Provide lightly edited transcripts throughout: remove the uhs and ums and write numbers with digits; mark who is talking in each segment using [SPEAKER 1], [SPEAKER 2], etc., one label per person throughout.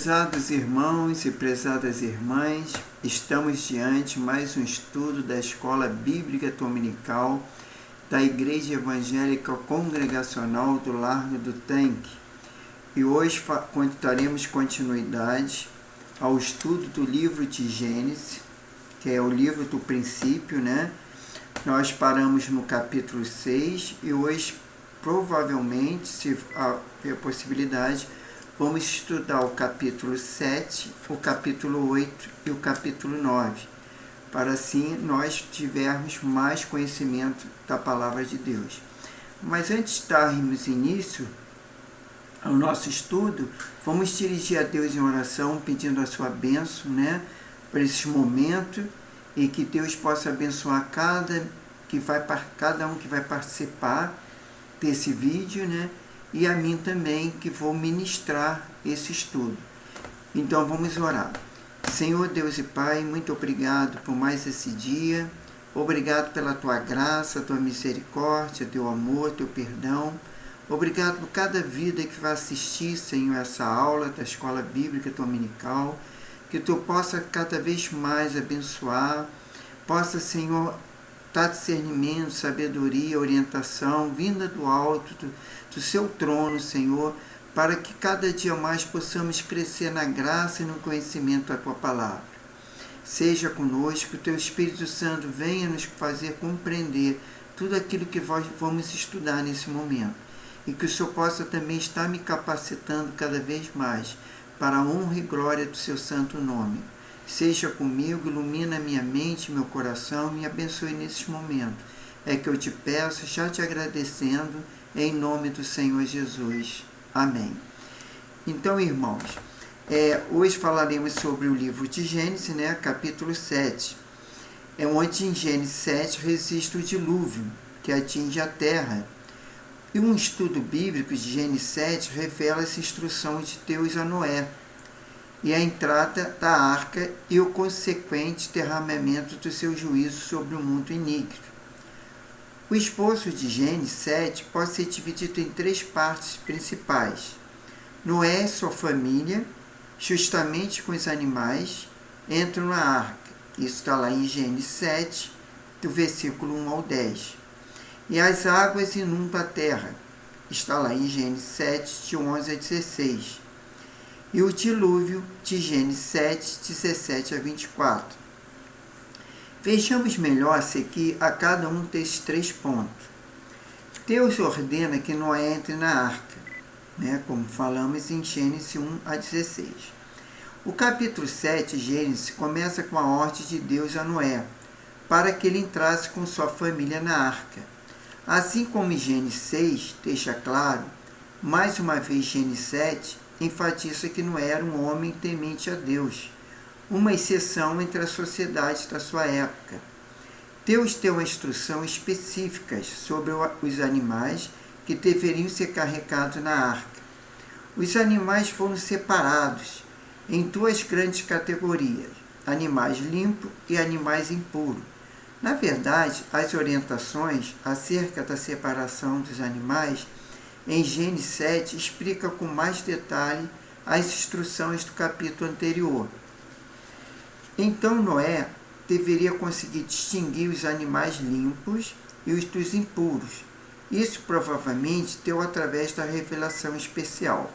[SPEAKER 1] Prezados irmãos e prezadas irmãs, estamos diante de mais um estudo da Escola Bíblica Dominical da Igreja Evangélica Congregacional do Largo do Tanque. E hoje daremos continuidade ao estudo do livro de Gênesis, que é o livro do princípio, né? Nós paramos no capítulo 6 e hoje, provavelmente, se houver possibilidade, vamos estudar o capítulo 7, o capítulo 8 e o capítulo 9, para assim nós tivermos mais conhecimento da palavra de Deus. Mas antes de darmos início ao nosso estudo, vamos dirigir a Deus em oração, pedindo a sua bênção, né, para esse momento, e que Deus possa abençoar cada um que vai participar desse vídeo, né, e a mim também, que vou ministrar esse estudo. Então vamos orar. Senhor Deus e Pai, muito obrigado por mais esse dia, obrigado pela Tua graça, Tua misericórdia, Teu amor, Teu perdão. Obrigado por cada vida que vai assistir, Senhor, essa aula da Escola Bíblica Dominical, que Tu possa cada vez mais abençoar, possa, Senhor, dar discernimento, sabedoria, orientação, vinda do alto, do Seu trono, Senhor, para que cada dia mais possamos crescer na graça e no conhecimento da Tua palavra. Seja conosco, o Teu Espírito Santo venha nos fazer compreender tudo aquilo que vamos estudar nesse momento, e que o Senhor possa também estar me capacitando cada vez mais para a honra e glória do Seu santo nome. Seja comigo, ilumina minha mente, meu coração, me abençoe nesse momento. É que eu te peço, já te agradecendo, em nome do Senhor Jesus. Amém. Então, irmãos, hoje falaremos sobre o livro de Gênesis, né, capítulo 7. Onde em Gênesis 7 resiste o dilúvio, que atinge a terra. E um estudo bíblico de Gênesis 7 revela essa instrução de Deus a Noé, e a entrada da arca e o consequente derramamento do seu juízo sobre o mundo iníquo. O esboço de Gênesis 7 pode ser dividido em três partes principais. Noé e sua família, justamente com os animais, entram na arca. Isso está lá em Gênesis 7, do versículo 1 ao 10. E as águas inundam a terra. Está lá em Gênesis 7, de 11 a 16. E o dilúvio de Gênesis 7, 17 a 24. Vejamos melhor a seguir a cada um desses três pontos. Deus ordena que Noé entre na arca, né, como falamos em Gênesis 1 a 16. O capítulo 7 de Gênesis começa com a ordem de Deus a Noé, para que ele entrasse com sua família na arca. Assim como em Gênesis 6 deixa claro, mais uma vez Gênesis 7 enfatiza que Noé era um homem temente a Deus, uma exceção entre a sociedade da sua época. Deus deu instruções específicas sobre os animais que deveriam ser carregados na arca. Os animais foram separados em duas grandes categorias, animais limpos e animais impuros. Na verdade, as orientações acerca da separação dos animais em Gênesis 7 explica com mais detalhe as instruções do capítulo anterior. Então Noé deveria conseguir distinguir os animais limpos e os dos impuros. Isso provavelmente deu através da revelação especial.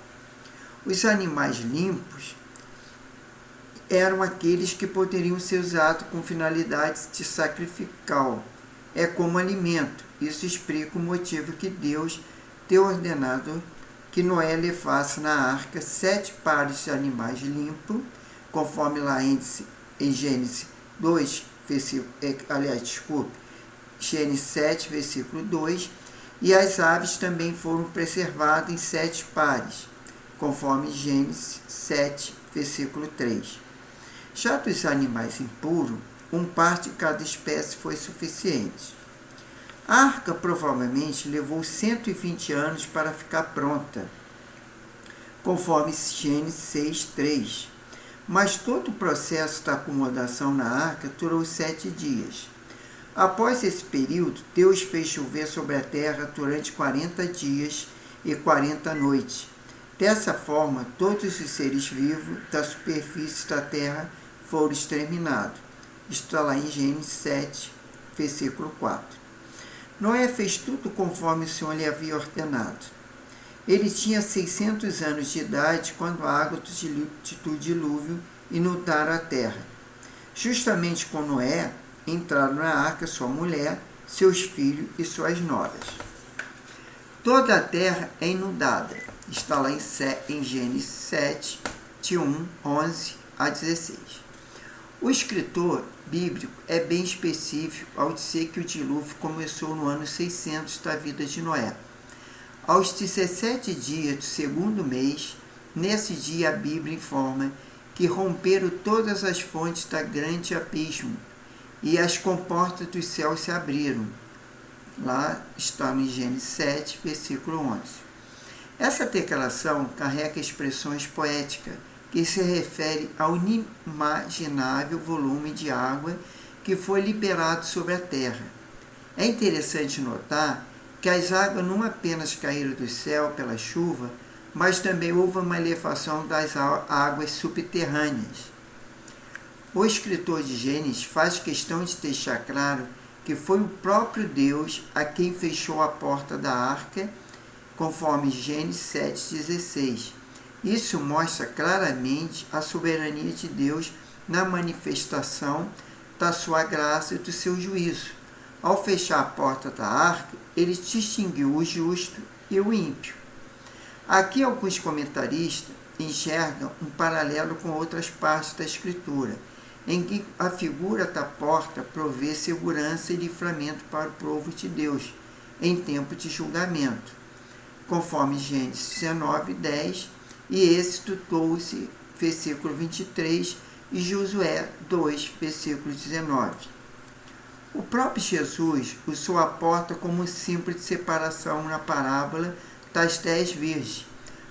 [SPEAKER 1] Os animais limpos eram aqueles que poderiam ser usados com finalidades de sacrificial, como alimento. Isso explica o motivo que Deus ter ordenado que Noé levasse na arca 7 pares de animais limpos, conforme lá em Gênesis 2, Gênesis 7, versículo 2, e as aves também foram preservadas em 7 pares, conforme Gênesis 7, versículo 3. Já dos animais impuros, um par de cada espécie foi suficiente. A arca provavelmente levou 120 anos para ficar pronta, conforme Gênesis 6, 3. Mas todo o processo da acomodação na arca durou 7 dias. Após esse período, Deus fez chover sobre a terra durante 40 dias e 40 noites, Dessa forma, todos os seres vivos da superfície da terra foram exterminados. Está lá em Gênesis 7, versículo 4. Noé fez tudo conforme o Senhor lhe havia ordenado. Ele tinha 600 anos de idade quando a água do dilúvio inundaram a terra. Justamente com Noé, entraram na arca sua mulher, seus filhos e suas noras. Toda a terra é inundada. Está lá em Gênesis 7, de 11 a 16. O escritor bíblico é bem específico ao dizer que o dilúvio começou no ano 600 da vida de Noé. Aos 17 dias do segundo mês, nesse dia a Bíblia informa que romperam todas as fontes da grande abismo e as comportas dos céus se abriram. Lá está em Gênesis 7, versículo 11. Essa declaração carrega expressões poéticas que se refere ao inimaginável volume de água que foi liberado sobre a terra. É interessante notar que as águas não apenas caíram do céu pela chuva, mas também houve uma elevação das águas subterrâneas. O escritor de Gênesis faz questão de deixar claro que foi o próprio Deus a quem fechou a porta da arca, conforme Gênesis 7,16. Isso mostra claramente a soberania de Deus na manifestação da sua graça e do seu juízo. Ao fechar a porta da arca, ele distinguiu o justo e o ímpio. Aqui alguns comentaristas enxergam um paralelo com outras partes da Escritura, em que a figura da porta provê segurança e livramento para o povo de Deus em tempo de julgamento, conforme Gênesis 19, 10 e Êxodo 12, versículo 23 e Josué 2, versículo 19. O próprio Jesus usou a porta como um símbolo de separação na parábola das 10 virgens,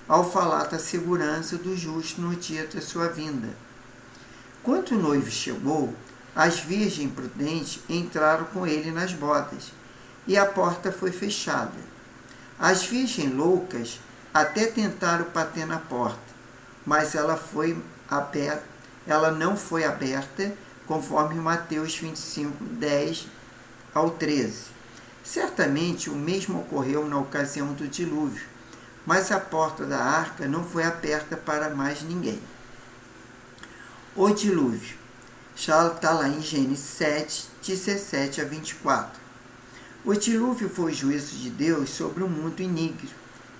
[SPEAKER 1] ao falar da segurança do justo no dia da sua vinda. Quando o noivo chegou, as virgens prudentes entraram com ele nas bodas, e a porta foi fechada. As virgens loucas até tentaram bater na porta, mas ela não foi aberta, conforme Mateus 25, 10 ao 13. Certamente o mesmo ocorreu na ocasião do dilúvio, mas a porta da arca não foi aberta para mais ninguém. O dilúvio já está lá em Gênesis 7, 17 a 24. O dilúvio foi o juízo de Deus sobre o mundo iníquo.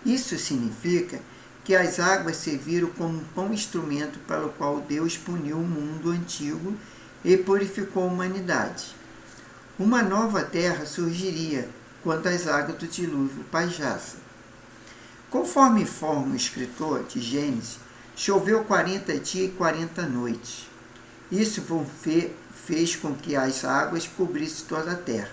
[SPEAKER 1] Isso significa que as águas serviram como um instrumento pelo qual Deus puniu o mundo antigo e purificou a humanidade. Uma nova terra surgiria quando as águas do dilúvio passassem. Conforme informa o escritor de Gênesis, choveu 40 dias e 40 noites. Isso fez com que as águas cobrissem toda a terra,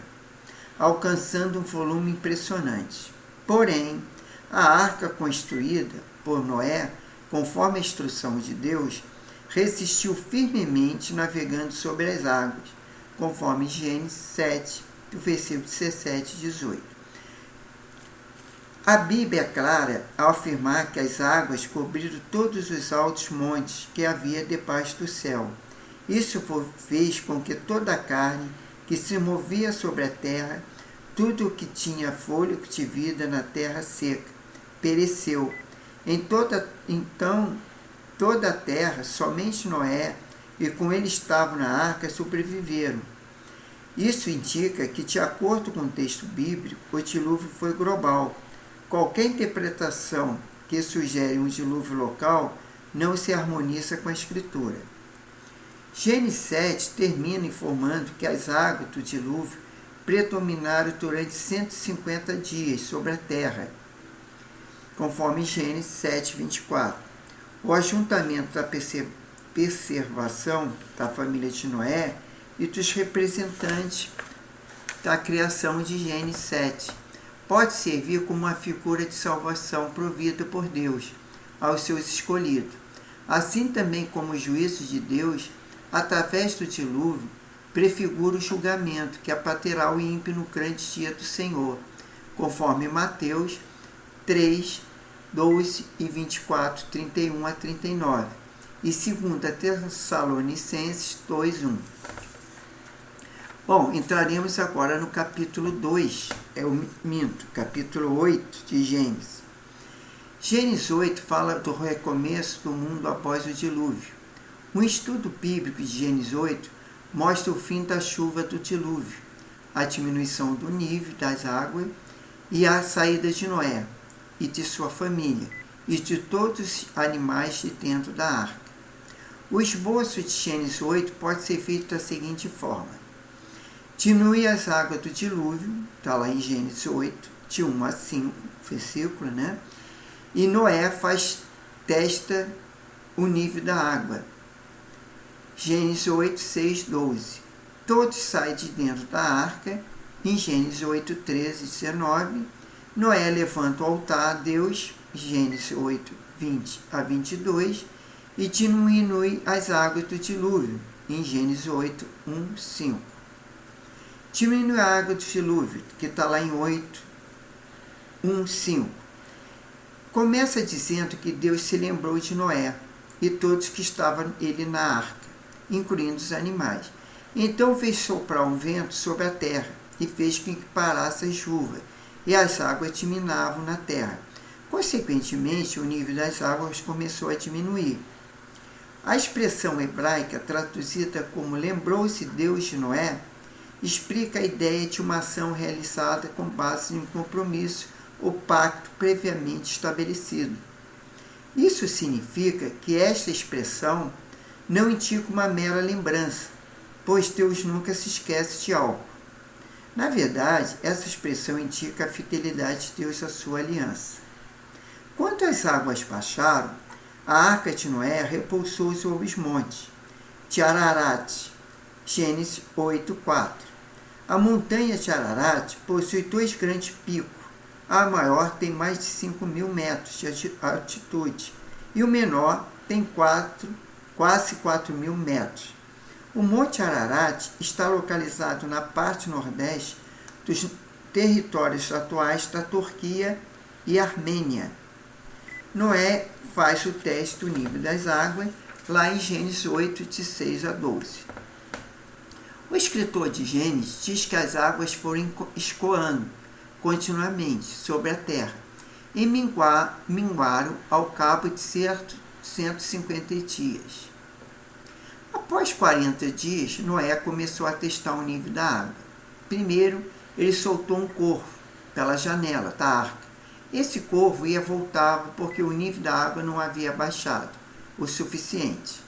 [SPEAKER 1] alcançando um volume impressionante. Porém, a arca construída por Noé, conforme a instrução de Deus, resistiu firmemente navegando sobre as águas, conforme Gênesis 7, do versículo 17 e 18. A Bíblia é clara ao afirmar que as águas cobriram todos os altos montes que havia debaixo do céu. Isso fez com que toda a carne que se movia sobre a terra, tudo o que tinha fôlego de vida na terra seca, pereceu. Então, toda a terra, somente Noé e com ele estavam na arca, sobreviveram. Isso indica que, de acordo com o texto bíblico, o dilúvio foi global. Qualquer interpretação que sugere um dilúvio local não se harmoniza com a Escritura. Gênesis 7 termina informando que as águas do dilúvio predominaram durante 150 dias sobre a terra, conforme Gênesis 7, 24. O ajuntamento da preservação da família de Noé e dos representantes da criação de Gênesis 7 pode servir como uma figura de salvação provida por Deus aos seus escolhidos, assim também como o juízo de Deus, através do dilúvio, prefigura o julgamento que abaterá o ímpio no grande dia do Senhor, conforme Mateus 3, 12 e 24, 31 a 39. E 2 Tessalonicenses 2, 1. Bom, entraremos agora no capítulo 2, capítulo 8 de Gênesis. Gênesis 8 fala do recomeço do mundo após o dilúvio. Um estudo bíblico de Gênesis 8 mostra o fim da chuva do dilúvio, a diminuição do nível das águas e a saída de Noé e de sua família e de todos os animais de dentro da arca. O esboço de Gênesis 8 pode ser feito da seguinte forma. Diminui as águas do dilúvio, está lá em Gênesis 8, de 1 a 5, versículo, né? E Noé testa o nível da água. Gênesis 8, 6, 12. Todos saem de dentro da arca. Em Gênesis 8, 13, 19. Noé levanta o altar a Deus. Gênesis 8, 20 a 22. E diminui as águas do dilúvio. Em Gênesis 8, 1, 5. Diminui a água do dilúvio, que está lá em 8, 1, 5. Começa dizendo que Deus se lembrou de Noé e todos que estavam ele na arca, incluindo os animais. Então fez soprar um vento sobre a terra e fez com que parasse a chuva, e as águas diminuíam na terra. Consequentemente, o nível das águas começou a diminuir. A expressão hebraica, traduzida como lembrou-se Deus de Noé, explica a ideia de uma ação realizada com base em um compromisso ou pacto previamente estabelecido. Isso significa que esta expressão não indica uma mera lembrança, pois Deus nunca se esquece de algo. Na verdade, essa expressão indica a fidelidade de Deus à sua aliança. Quando as águas baixaram, a arca de Noé repousou sobre os montes de Ararat, Gênesis 8, 4. A montanha de Ararat possui 2 grandes picos. A maior tem mais de 5.000 metros de altitude e o menor tem quase 4.000 metros. O Monte Ararat está localizado na parte nordeste dos territórios atuais da Turquia e Armênia. Noé faz o teste do nível das águas lá em Gênesis 8, de 6 a 12. O escritor de Gênesis diz que as águas foram escoando continuamente sobre a terra e minguaram ao cabo de 150 dias. Após 40 dias, Noé começou a testar o nível da água. Primeiro, ele soltou um corvo pela janela da arca. Esse corvo ia e voltava porque o nível da água não havia baixado o suficiente.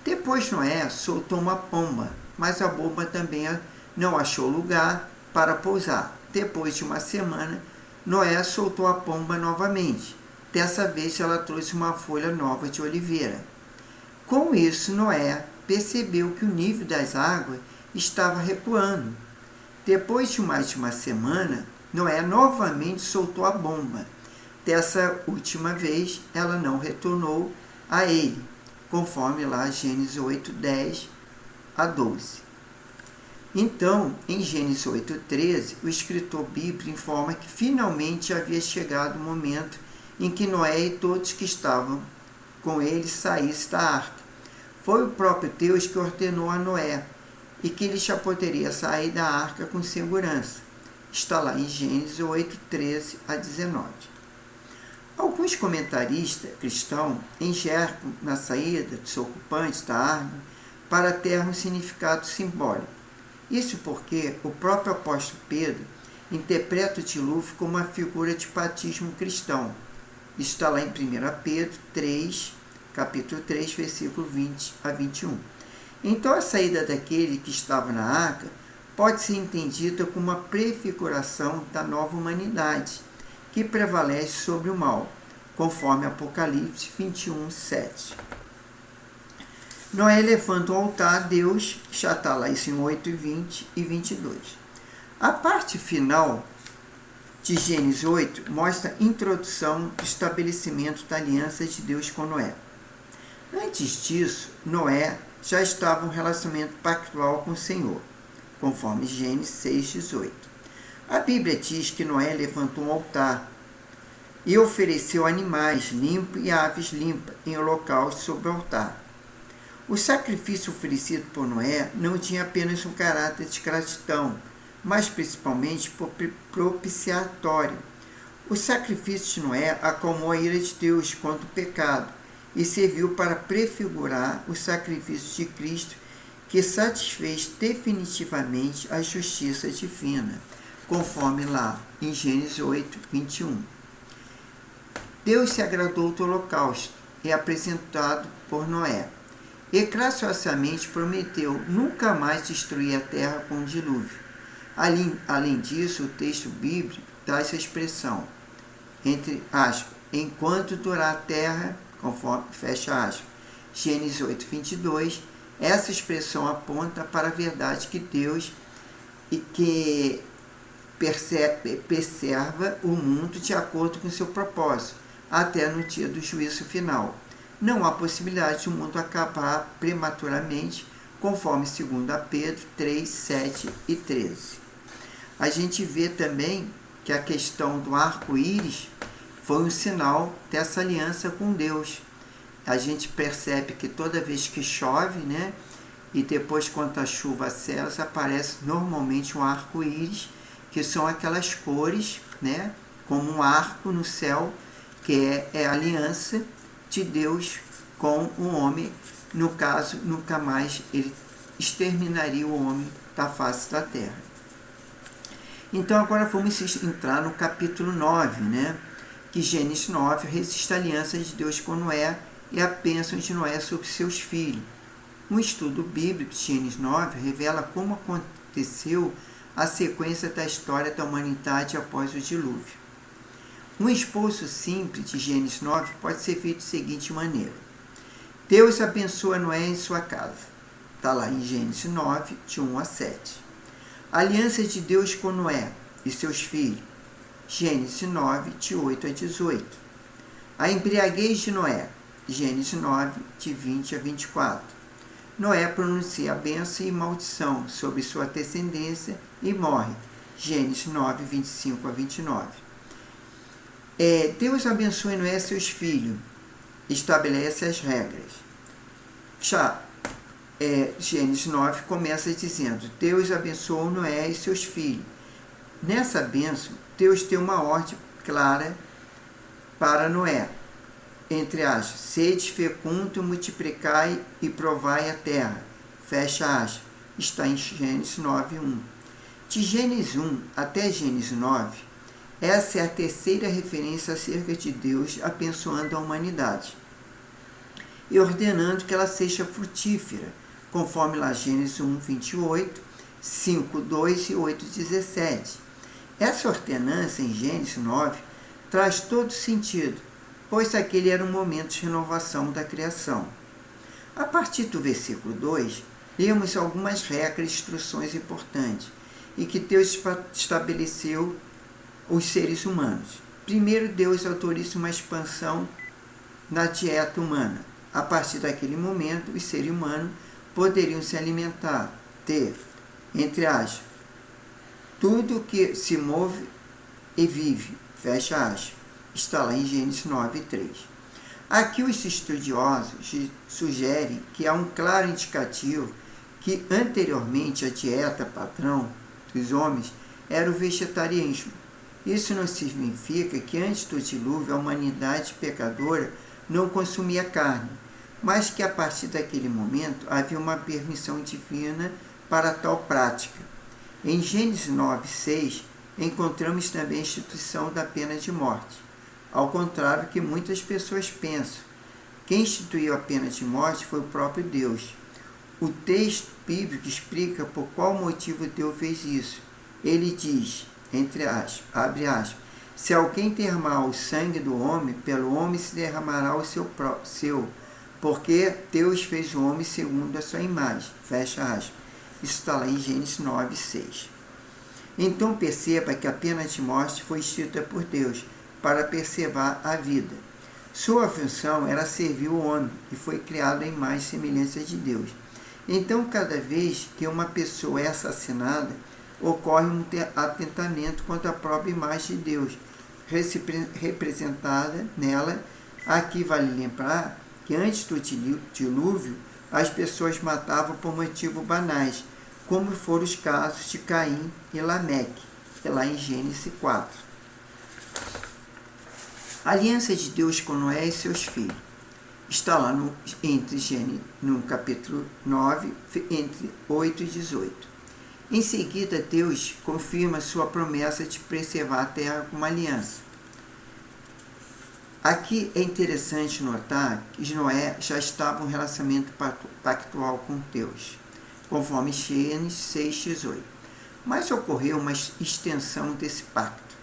[SPEAKER 1] Depois Noé soltou uma pomba, mas a pomba também não achou lugar para pousar. Depois de uma semana, Noé soltou a pomba novamente. Dessa vez ela trouxe uma folha nova de oliveira. Com isso, Noé percebeu que o nível das águas estava recuando. Depois de mais de uma semana, Noé novamente soltou a bomba. Dessa última vez, ela não retornou a ele, conforme lá Gênesis 8, 10 a 12. Então, em Gênesis 8,13, o escritor bíblico informa que finalmente havia chegado o momento em que Noé e todos que estavam com ele saíssem da arca. Foi o próprio Deus que ordenou a Noé e que ele já poderia sair da arca com segurança. Está lá em Gênesis 8, 13 a 19. Alguns comentaristas cristãos enxergam na saída dos ocupantes da arca para a terra um significado simbólico. Isso porque o próprio apóstolo Pedro interpreta o dilúvio como uma figura de batismo cristão. Isso está lá em 1 Pedro 3, capítulo 3, versículo 20 a 21. Então a saída daquele que estava na arca pode ser entendida como uma prefiguração da nova humanidade, que prevalece sobre o mal, conforme Apocalipse 21, 7. Noé levanta o altar a Deus, já está lá em 8, 20 e 22. A parte final de Gênesis 8 mostra a introdução do estabelecimento da aliança de Deus com Noé. Antes disso, Noé já estava em um relacionamento pactual com o Senhor, conforme Gênesis 6, 18. A Bíblia diz que Noé levantou um altar e ofereceu animais limpos e aves limpas em holocausto sobre o altar. O sacrifício oferecido por Noé não tinha apenas um caráter de gratidão, mas principalmente propiciatório. O sacrifício de Noé acalmou a ira de Deus contra o pecado e serviu para prefigurar o sacrifício de Cristo, que satisfez definitivamente a justiça divina, conforme lá em Gênesis 8, 21. Deus se agradou do holocausto e apresentado por Noé, e graciosamente prometeu nunca mais destruir a terra com o dilúvio. Além disso, o texto bíblico dá essa expressão, entre aspas, enquanto durar a terra, conforme, fecha aspas, Gênesis 8, 22, essa expressão aponta para a verdade que Deus e que preserva o mundo de acordo com seu propósito, até no dia do juízo final. Não há possibilidade de o mundo acabar prematuramente, conforme 2 Pedro 3, 7 e 13. A gente vê também que a questão do arco-íris foi um sinal dessa aliança com Deus. A gente percebe que toda vez que chove, né, e depois quando a chuva cessa, aparece normalmente um arco-íris, que são aquelas cores, né, como um arco no céu, que é a aliança de Deus com o homem. No caso, nunca mais ele exterminaria o homem da face da terra. Então agora vamos entrar no capítulo 9, né? Que Gênesis 9 registra a aliança de Deus com Noé e a bênção de Noé sobre seus filhos. Um estudo bíblico de Gênesis 9 revela como aconteceu a sequência da história da humanidade após o dilúvio. Um esboço simples de Gênesis 9 pode ser feito da seguinte maneira. Deus abençoa Noé em sua casa. Está lá em Gênesis 9, de 1 a 7. A aliança de Deus com Noé e seus filhos. Gênesis 9, de 8 a 18. A embriaguez de Noé. Gênesis 9, de 20 a 24. Noé pronuncia a bênção e maldição sobre sua descendência e morre. Gênesis 9, 25 a 29. Deus abençoa Noé e seus filhos. Estabelece as regras. Gênesis 9 começa dizendo, Deus abençoou Noé e seus filhos. Nessa bênção, Deus deu uma ordem clara para Noé, entre aspas, sede fecundo, multiplicai e provai a terra, fecha aspas, está em Gênesis 9, 1. De Gênesis 1 até Gênesis 9, essa é a terceira referência acerca de Deus abençoando a humanidade e ordenando que ela seja frutífera, conforme lá Gênesis 1, 28, 5, 2 e 8, 17. Essa ordenança em Gênesis 9 traz todo sentido, pois aquele era um momento de renovação da criação. A partir do versículo 2, lemos algumas regras e instruções importantes e que Deus estabeleceu os seres humanos. Primeiro, Deus autoriza uma expansão na dieta humana. A partir daquele momento, os seres humanos poderiam se alimentar, ter, entre aspas, tudo que se move e vive, fecha aspas, está lá em Gênesis 9, 3. Aqui os estudiosos sugerem que há um claro indicativo que anteriormente a dieta padrão dos homens era o vegetarianismo. Isso não significa que antes do dilúvio a humanidade pecadora não consumia carne, mas que a partir daquele momento havia uma permissão divina para tal prática. Em Gênesis 9, 6, encontramos também a instituição da pena de morte. Ao contrário do que muitas pessoas pensam, quem instituiu a pena de morte foi o próprio Deus. O texto bíblico explica por qual motivo Deus fez isso. Ele diz, entre aspas, abre aspas, se alguém derramar o sangue do homem, pelo homem se derramará o seu, porque Deus fez o homem segundo a sua imagem, fecha aspas. Isso está lá em Gênesis 9, 6. Então perceba que a pena de morte foi instituída por Deus para preservar a vida. Sua função era servir o homem e foi criado à imagem e semelhança de Deus. Então, cada vez que uma pessoa é assassinada, ocorre um atentamento contra a própria imagem de Deus, representada nela. Aqui vale lembrar que antes do dilúvio, as pessoas matavam por motivos banais, como foram os casos de Caim e Lameque, lá em Gênesis 4. A aliança de Deus com Noé e seus filhos está lá no capítulo 9, entre 8 e 18. Em seguida, Deus confirma sua promessa de preservar a terra com uma aliança. Aqui é interessante notar que Noé já estava em um relacionamento pactual com Deus, conforme Gênesis 6:18. Mas ocorreu uma extensão desse pacto.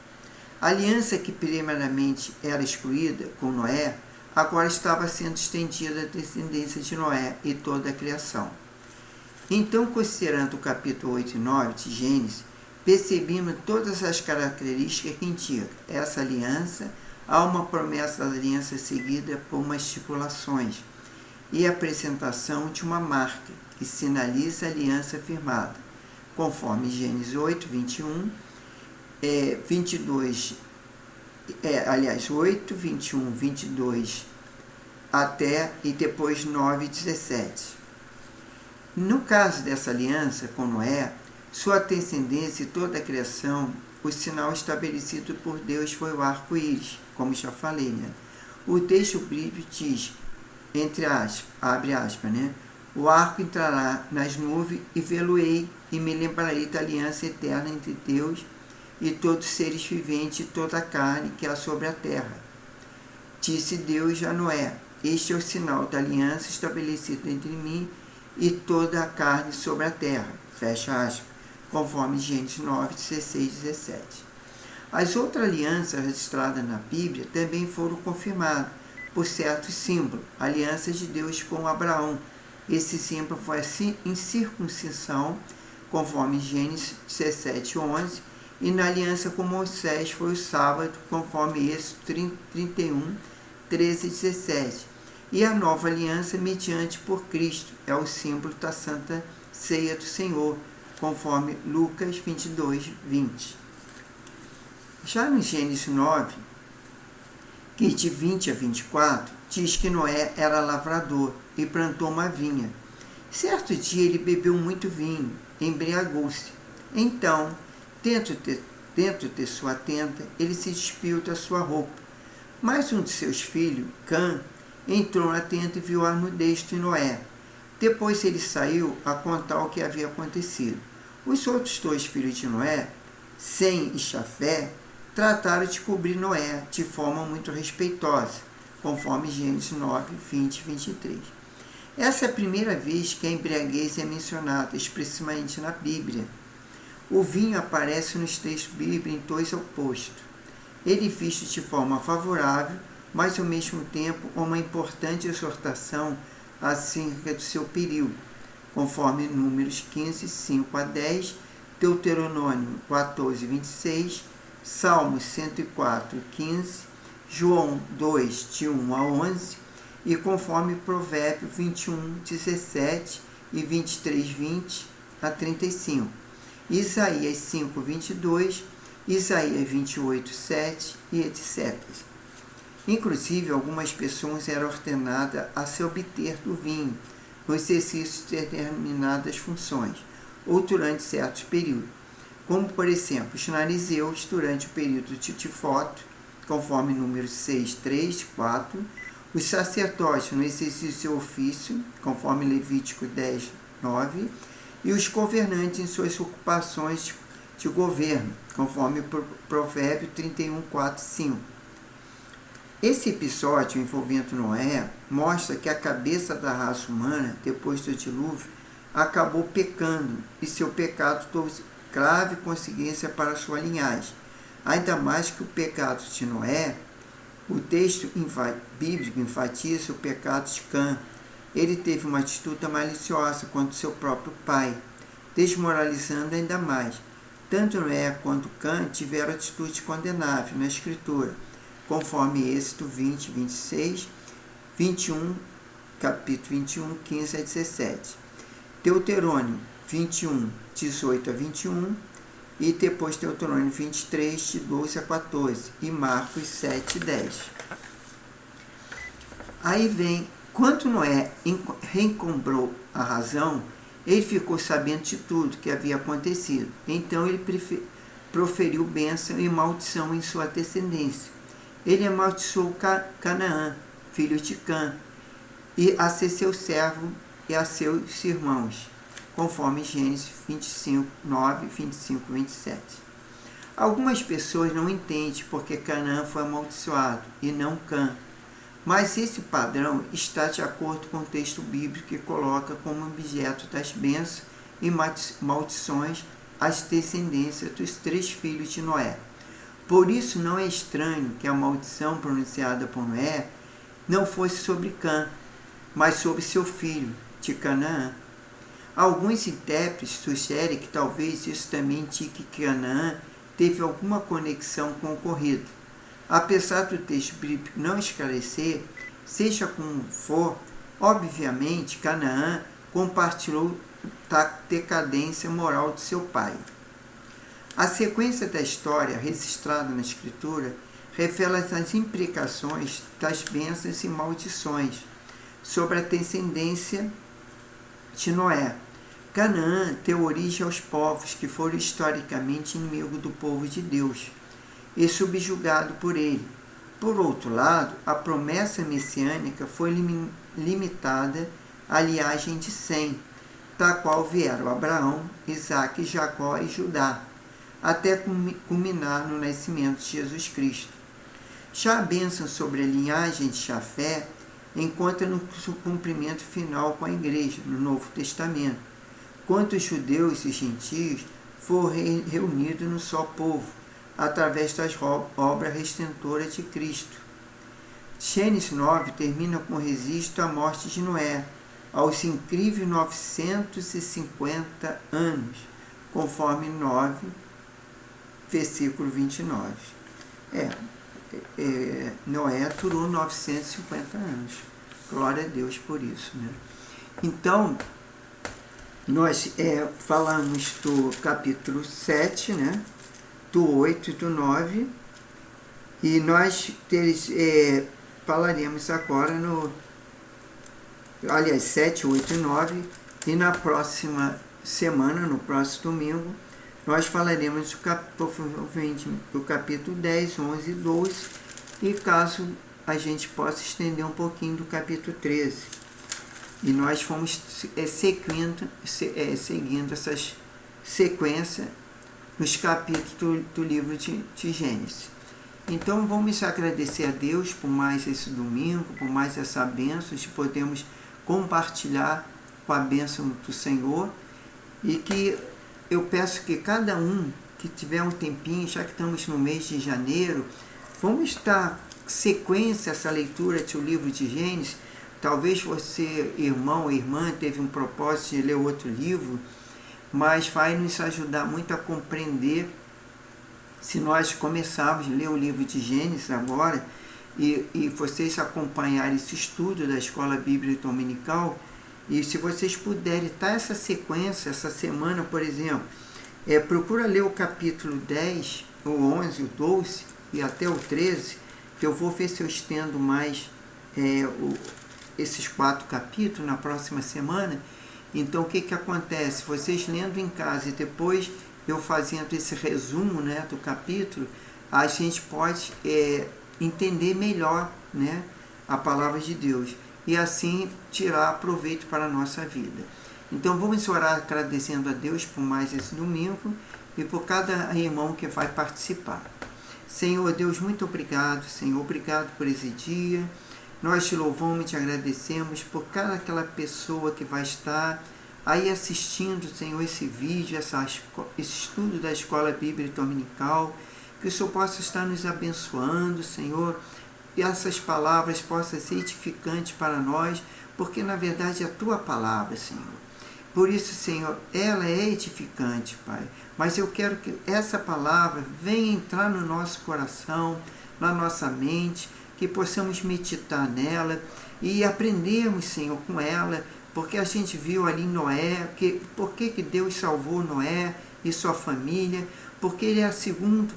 [SPEAKER 1] A aliança que primeiramente era excluída com Noé, agora estava sendo estendida à descendência de Noé e toda a criação. Então, considerando o capítulo 8 e 9 de Gênesis, percebemos todas as características que indicam essa aliança. Há uma promessa da aliança seguida por umas estipulações e a apresentação de uma marca que sinaliza a aliança firmada, conforme Gênesis 8, 21, 22, 8, 21, 22, até e depois 9, 17. No caso dessa aliança com Noé, sua descendência e toda a criação, o sinal estabelecido por Deus foi o arco-íris, como já falei, né? O texto bíblico diz, abre aspas, né? O arco entrará nas nuvens e vê-lo-ei e me lembrarei da aliança eterna entre Deus e todos os seres viventes e toda a carne que há sobre a terra. Disse Deus a Noé, este é o sinal da aliança estabelecida entre mim e toda a carne sobre a terra. Fecha aspas. Conforme Gênesis 9, 16 e 17. As outras alianças registradas na Bíblia também foram confirmadas por certos símbolos. A aliança de Deus com Abraão. Esse símbolo foi em circuncisão, conforme Gênesis 17, 11, e na aliança com Moisés foi o sábado, conforme Êxodo 31, 13 e 17. E a nova aliança mediante por Cristo é o símbolo da Santa Ceia do Senhor, conforme Lucas 22, 20. Já no Gênesis 9, que de 20 a 24, diz que Noé era lavrador e plantou uma vinha. Certo dia ele bebeu muito vinho, embriagou-se. Então, dentro de sua tenda, ele se despiu da sua roupa. Mas um de seus filhos, Cã, entrou na tenda e viu a nudez de Noé. Depois ele saiu a contar o que havia acontecido. Os outros dois filhos de Noé, Sem e Chafé, trataram de cobrir Noé de forma muito respeitosa, conforme Gênesis 9, 20 e 23. Essa é a primeira vez que a embriaguez é mencionada expressamente na Bíblia. O vinho aparece nos textos bíblicos em dois opostos. Ele visto de forma favorável, mas ao mesmo tempo uma importante exortação acerca do seu perigo, conforme Números 15, 5 a 10, Deuteronômio 14, 26, Salmos 104, 15, João 2, de 1 a 11, e conforme Provérbios 21, 17 e 23, 20 a 35, Isaías 5, 22, Isaías 28, 7 e etc. Inclusive, algumas pessoas eram ordenadas a se obter do vinho no exercício de determinadas funções, ou durante certos períodos, como, por exemplo, os narizeus durante o período de Tifoto, conforme Números 6, 3, 4, os sacerdotes no exercício do seu ofício, conforme Levítico 10, 9, e os governantes em suas ocupações de governo, conforme Provérbio 31, 4, 5. Esse episódio envolvendo Noé mostra que a cabeça da raça humana, depois do dilúvio, acabou pecando, e seu pecado trouxe grave consequência para sua linhagem. Ainda mais que o pecado de Noé, o texto bíblico enfatiza o pecado de Cã. Ele teve uma atitude maliciosa contra seu próprio pai, desmoralizando ainda mais. Tanto Noé quanto Cã tiveram atitude condenável na Escritura, conforme Êxodo 20, 26, 21, capítulo 21, 15 a 17. Deuteronômio 21, 18 a 21, e depois Deuteronômio 23, de 12 a 14, e Marcos 7, 10. Aí vem, quando Noé reencontrou a razão, ele ficou sabendo de tudo que havia acontecido. Então ele proferiu bênção e maldição em sua descendência. Ele amaldiçoou Canaã, filho de Cã, e a seu servo e a seus irmãos, conforme Gênesis 25, 9, 25, 27. Algumas pessoas não entendem porque Canaã foi amaldiçoado e não Cã, mas esse padrão está de acordo com o texto bíblico que coloca como objeto das bênçãos e maldições as descendências dos 3 filhos de Noé. Por isso não é estranho que a maldição pronunciada por Noé não fosse sobre Cã, mas sobre seu filho, de Canaã. Alguns intérpretes sugerem que talvez isso também indique que Canaã teve alguma conexão com o ocorrido. Apesar do texto bíblico não esclarecer, seja como for, obviamente Canaã compartilhou da decadência moral de seu pai. A sequência da história registrada na Escritura revela as implicações das bênçãos e maldições sobre a descendência de Noé. Canaã deu origem aos povos que foram historicamente inimigos do povo de Deus e subjugado por ele. Por outro lado, a promessa messiânica foi limitada à linhagem de Sem, da qual vieram Abraão, Isaque, Jacó e Judá, até culminar no nascimento de Jesus Cristo. Já a bênção sobre a linhagem de Jafé encontra no cumprimento final com a igreja, no Novo Testamento, quando os judeus e gentios foram reunidos no só povo, através das obras redentoras de Cristo. Gênesis 9 termina com o registro da morte de Noé, aos incríveis 950 anos, conforme 9, versículo 29. Noé durou 950 anos. Glória a Deus por isso, né? Então, nós falamos do capítulo 7, né? Do 8 e do 9, e nós falaremos agora no 7, 8 e 9, e na próxima semana, no próximo domingo, nós falaremos do capítulo 10, 11 e 12, e caso a gente possa estender um pouquinho do capítulo 13. E nós fomos seguindo essas sequências nos capítulos do livro de Gênesis. Então vamos agradecer a Deus por mais esse domingo, por mais essa bênção, de podermos compartilhar com a bênção do Senhor, e que eu peço que cada um que tiver um tempinho, já que estamos no mês de janeiro, vamos dar sequência a essa leitura do livro de Gênesis. Talvez você, irmão ou irmã, teve um propósito de ler outro livro, mas vai nos ajudar muito a compreender se nós começarmos a ler o livro de Gênesis agora e vocês acompanharem esse estudo da Escola Bíblica Dominical, e se vocês puderem dar essa sequência, essa semana, por exemplo, procura ler o capítulo 10, o 11, o 12 e até o 13, que eu vou ver se eu estendo mais esses 4 capítulos na próxima semana. Então, o que acontece? Vocês lendo em casa e depois eu fazendo esse resumo, né, do capítulo, a gente pode entender melhor, né, a palavra de Deus e assim tirar proveito para a nossa vida. Então, vamos orar agradecendo a Deus por mais esse domingo e por cada irmão que vai participar. Senhor Deus, muito obrigado, Senhor, obrigado por esse dia. Nós te louvamos e te agradecemos por cada aquela pessoa que vai estar aí assistindo, Senhor, esse vídeo, esse estudo da Escola Bíblica Dominical, que o Senhor possa estar nos abençoando, Senhor, e essas palavras possam ser edificantes para nós, porque na verdade é a Tua palavra, Senhor. Por isso, Senhor, ela é edificante, Pai, mas eu quero que essa palavra venha entrar no nosso coração, na nossa mente, que possamos meditar nela e aprendermos, Senhor, com ela, porque a gente viu ali em Noé, por que Deus salvou Noé e sua família, porque ele é segundo,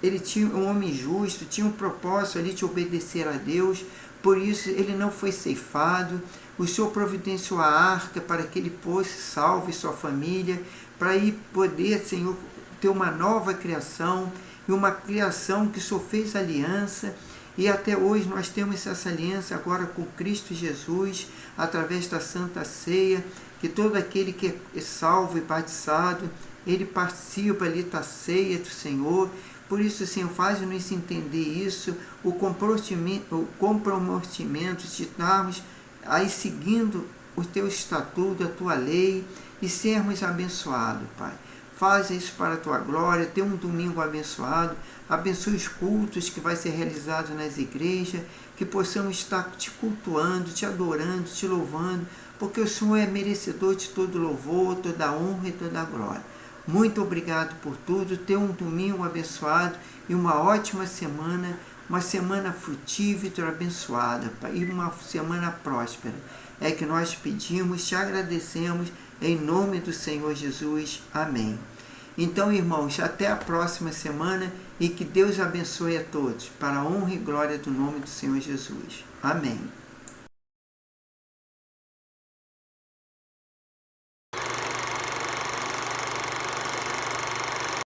[SPEAKER 1] ele tinha um homem justo, tinha um propósito ali de obedecer a Deus, por isso ele não foi ceifado. O Senhor providenciou a arca para que ele fosse salvo e sua família, para ir poder, Senhor, ter uma nova criação, e uma criação que o Senhor fez aliança, e até hoje nós temos essa aliança agora com Cristo Jesus, através da Santa Ceia, que todo aquele que é salvo e batizado, ele participa ali da ceia do Senhor. Por isso, Senhor, faz-nos entender isso, o comprometimento de estarmos aí seguindo o teu estatuto, a tua lei, e sermos abençoados, Pai. Faz isso para a tua glória, ter um domingo abençoado, abençoe os cultos que vai ser realizado nas igrejas, que possamos estar te cultuando, te adorando, te louvando, porque o Senhor é merecedor de todo louvor, toda honra e toda glória. Muito obrigado por tudo, ter um domingo abençoado e uma ótima semana, uma semana frutífera, abençoada, e uma semana próspera. É que nós pedimos, te agradecemos, em nome do Senhor Jesus. Amém. Então, irmãos, até a próxima semana e que Deus abençoe a todos, para a honra e glória do nome do Senhor Jesus. Amém.